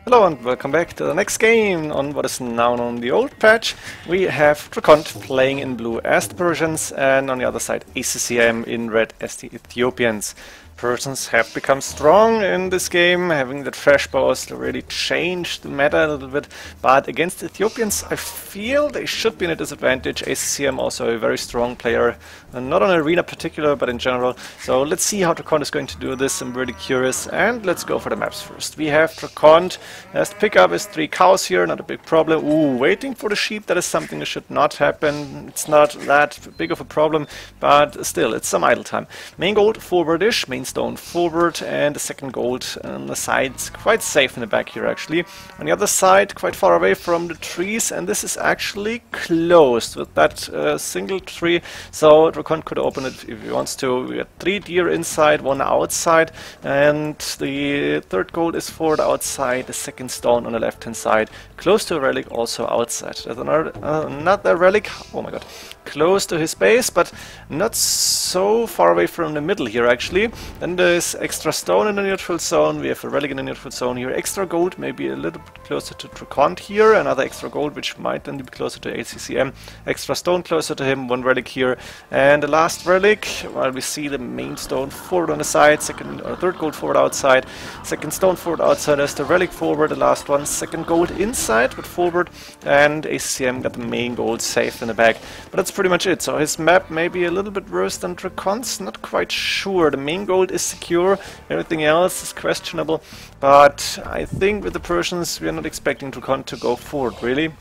Hello and welcome back to the next game on what is now known the old patch. We have DraCoNT playing in blue as the Persians and on the other side ACCM in red as the Ethiopians. Persians have become strong in this game, having the trash bows to really change the meta a little bit, but against Ethiopians I feel they should be in a disadvantage. ACCM also a very strong player, not on arena particular but in general, so let's see how DraCoNT is going to do this. I'm really curious, and let's go for the maps first. We have DraCoNT, has to pick up his 3 cows here, not a big problem. Ooh, waiting for the sheep, that is something that should not happen. It's not that big of a problem, but still, it's some idle time. Main gold forwardish, main stone forward, and the second gold on the side. Quite safe in the back here actually. On the other side, quite far away from the trees, and this is actually closed with that single tree, so DraCoNT could open it if he wants to. We got 3 deer inside, 1 outside, and the third gold is forward outside, the second stone on the left hand side, close to a relic also outside. There's another relic, oh my god, close to his base, but not so far away from the middle here actually. Then there's extra stone in the neutral zone, we have a relic in the neutral zone here, extra gold, maybe a little bit closer to DraCoNT here, another extra gold which might then be closer to ACCM, extra stone closer to him, 1 relic here, and the last relic, while we see the main stone forward on the side, third gold forward outside, second stone forward outside, there's the relic forward, the last one, second gold inside but forward, and ACCM got the main gold safe in the back. But that's pretty much it. So his map may be a little bit worse than DraCoNT's, not quite sure. The main gold is secure, everything else is questionable, but I think with the Persians we are not expecting DraCoNT to go forward really.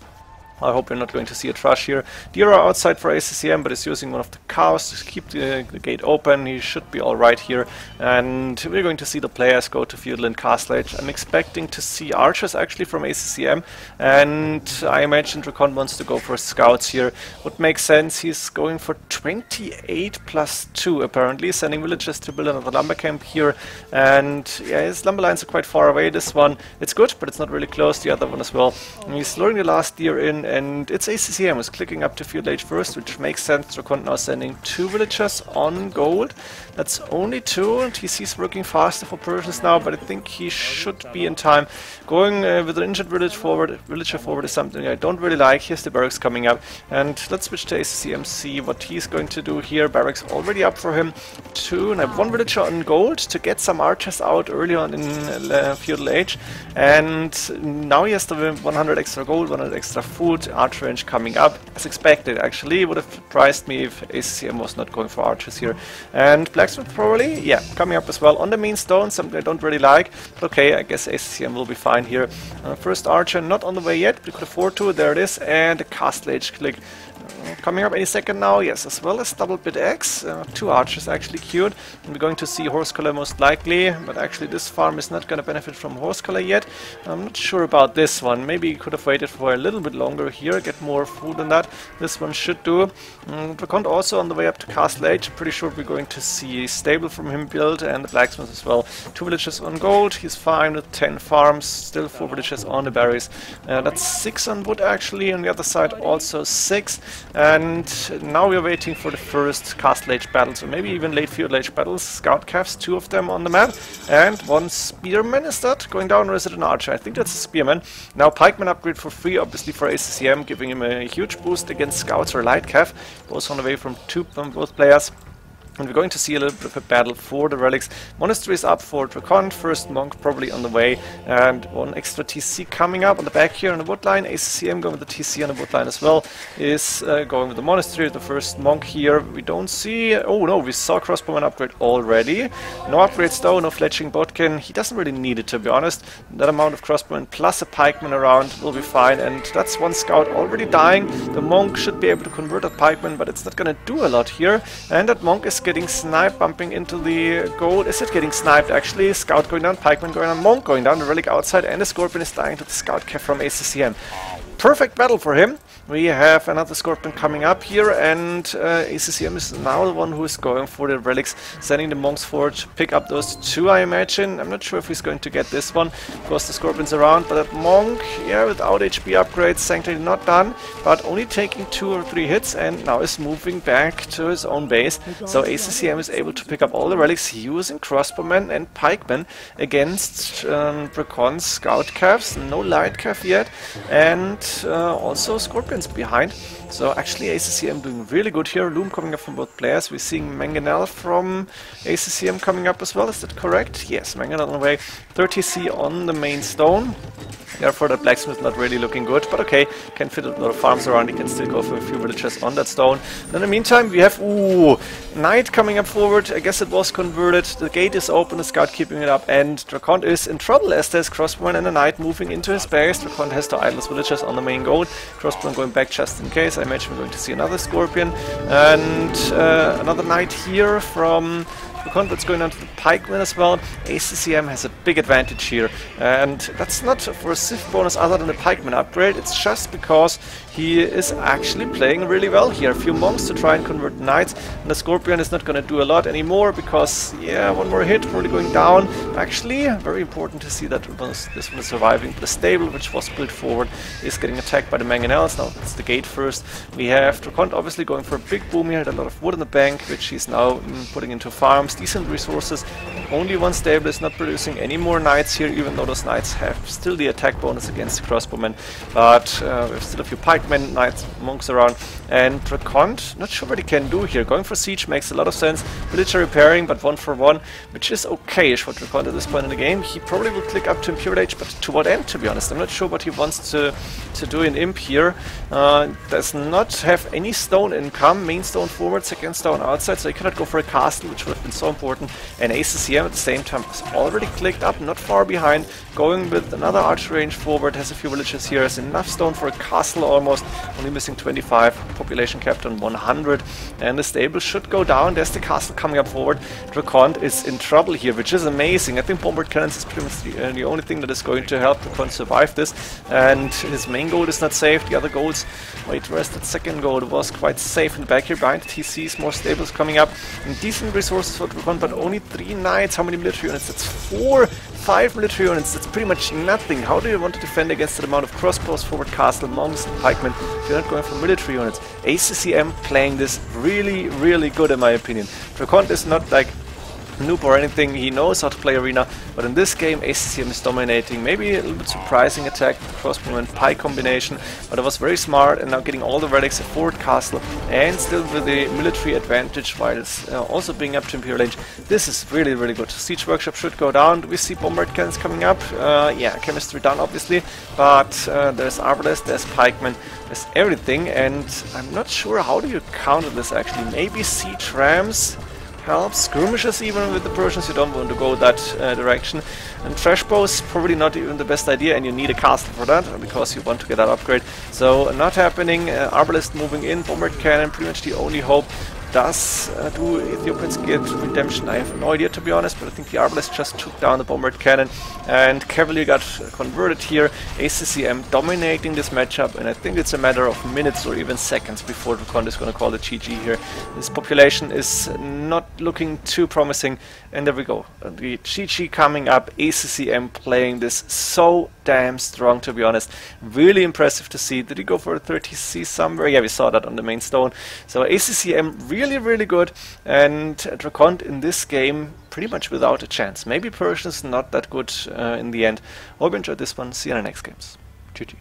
I hope we're not going to see a trash here. Deer are outside for ACCM, but is using one of the cows to keep the gate open. He should be alright here. And we're going to see the players go to Feudal and Castle Age. I'm expecting to see archers actually from ACCM. And I imagine DraCoNT wants to go for scouts here. Would make sense. He's going for 28 plus 2 apparently. Sending villagers to build another lumber camp here. And yeah, his lumber lines are quite far away. This one, it's good, but it's not really close. The other one as well. And he's luring the last deer in. And it's ACCM who's clicking up to Feudal Age first, which makes sense. DraCoNT now sending 2 villagers on gold. That's only 2, and TC's working faster for Persians now, but I think he should be in time. Going with an injured villager forward is something I don't really like. Here's the barracks coming up, and let's switch to ACCM, see what he's going to do here. Barracks already up for him. 2, and I have 1 villager on gold to get some archers out early on in Feudal Age, and now he has the 100 extra gold, 100 extra food. Archer range coming up as expected actually. It would have surprised me if ACCM was not going for archers here. And blacksmith probably, yeah, coming up as well on the main stone, something I don't really like, but okay, I guess ACCM will be fine here. First archer not on the way yet, but we could afford to. There it is, and the Castle Age click coming up any second now, yes, as well as double bit X, 2 archers actually queued, and we're going to see horse collar most likely, but actually this farm is not going to benefit from horse collar yet. I'm not sure about this one, maybe you could have waited for a little bit longer here, get more food than that. This one should do. DraCoNT also on the way up to Castle Age, pretty sure we're going to see a stable from him built, and the blacksmith as well. 2 villages on gold, he's fine with 10 farms, still 4 villages on the berries. That's 6 on wood actually, on the other side also 6. And now we're waiting for the first Castle Age battle, so maybe even late Feudal Age battles. Scout calves, 2 of them on the map, and 1 spearman. Is that going down, or is it an archer? I think that's a spearman. Now pikeman upgrade for free, obviously for ACCM, giving him a huge boost against scouts or light cav. Both on the way from both players. And we're going to see a little bit of a battle for the relics. Monastery is up for DraCoNT, first monk probably on the way, and 1 extra TC coming up on the back here on the wood line. ACCM going with the TC on the wood line as well, is going with the monastery, the first monk here. We don't see, oh no, we saw crossbowman upgrade already. No upgrades though, no fletching bodkin. He doesn't really need it, to be honest. That amount of crossbowman plus a pikeman around will be fine, and that's 1 scout already dying. The monk should be able to convert that pikeman, but it's not going to do a lot here, and that monk is getting sniped, bumping into the gold. Is it getting sniped actually? Scout going down, pikeman going down, monk going down, the relic outside, and the scorpion is dying to the scout cav from ACCM. perfect battle for him. We have another Scorpion coming up here, and ACCM is now the one who is going for the relics, sending the monks forward to pick up those two, I imagine. I'm not sure if he's going to get this one, because the Scorpion's around, but that monk, yeah, without HP upgrades, Sanctity not done, but only taking 2 or 3 hits, and now is moving back to his own base. So ACCM is able to pick up all the relics using crossbowmen and pikemen against DraCoNT's scout calves, no light calf yet, and also Scorpions behind. So actually ACCM doing really good here. Loom coming up from both players. We're seeing Mangonel from ACCM coming up as well. Is that correct? Yes, Mangonel on the way. 30C on the main stone. Therefore the blacksmith not really looking good, but okay, can fit a lot of farms around, he can still go for a few villagers on that stone. And in the meantime we have, Knight coming up forward, I guess it was converted, the gate is open, the scout keeping it up, and DraCoNT is in trouble as there's crossbowman and a knight moving into his base. DraCoNT has to idle his villagers on the main goal, crossbowman going back just in case. I imagine we're going to see another Scorpion, and another knight here from DraCoNT that's going on to the pikeman as well. ACCM has a big advantage here, and that's not for a Civ bonus other than the pikeman upgrade, it's just because he is actually playing really well here. A few monks to try and convert knights, and the Scorpion is not going to do a lot anymore because, yeah, one more hit, probably going down. Actually, very important to see that this one is surviving. The stable, which was built forward, is getting attacked by the mangonels. Now it's the gate first. We have DraCoNT obviously going for a big boom here, had a lot of wood in the bank, which he's now putting into farms. Decent resources. Only one stable is not producing any more knights here, even though those knights have still the attack bonus against the crossbowmen. But we have still a few pikemen, knights, monks around, and DraCoNT, not sure what he can do here. Going for siege makes a lot of sense. Villager repairing, but 1 for 1, which is okay-ish for DraCoNT at this point in the game. He probably will click up to Imperial Age, but to what end, to be honest? I'm not sure what he wants to do in Imp here. Does not have any stone income, main stone forward, second stone outside, so he cannot go for a castle, which would have been so important. And ACCM at the same time is already clicked up, not far behind, going with another archer range forward, has a few villages here, has enough stone for a castle almost, only missing 25, population capped on 100, and the stable should go down. There's the castle coming up forward. DraCoNT is in trouble here, which is amazing. I think bombard cannons is pretty much the only thing that is going to help DraCoNT survive this, and his main goal is not safe. The other goals, wait, where's that second goal? It was quite safe in the back here behind the TCs, more stables coming up, and decent resources for DraCoNT, but only 3 knights. How many military units? That's 5 military units. That's pretty much nothing. How do you want to defend against the amount of crossbows, forward castle, monks and pikemen if you're not going for military units? ACCM playing this really, really good in my opinion. DraCoNT is not like noob or anything, he knows how to play arena, but in this game ACCM is dominating. Maybe a little bit surprising attack, the crossbow and pike combination, but it was very smart, and now getting all the relics, a forward castle, and still with the military advantage while it's also being up to Imperial Age. This is really, really good. Siege Workshop should go down. Do we see bombard cannons coming up? Yeah, chemistry done obviously, but there's arbalest, there's pikemen, there's everything, and I'm not sure how do you counter this actually. Maybe siege rams helps, skirmishes even with the Persians, you don't want to go that direction. And trash bows probably not even the best idea, and you need a castle for that because you want to get that upgrade. So not happening. Arbalest moving in, bombard cannon pretty much the only hope. Does do Ethiopians get redemption? I have no idea, to be honest, but I think the Arbalest just took down the bombard cannon, and Cavalier got converted here. ACCM dominating this matchup, and I think it's a matter of minutes or even seconds before DraCoNT is going to call the GG here. This population is not looking too promising, and there we go. The GG coming up, ACCM playing this so damn strong, to be honest. Really impressive to see. Did he go for a 30C somewhere? Yeah, we saw that on the main stone. So ACCM really, really good, and DraCoNT in this game pretty much without a chance. Maybe Persians not that good in the end. Hope you enjoyed this one. See you in the next games. GG.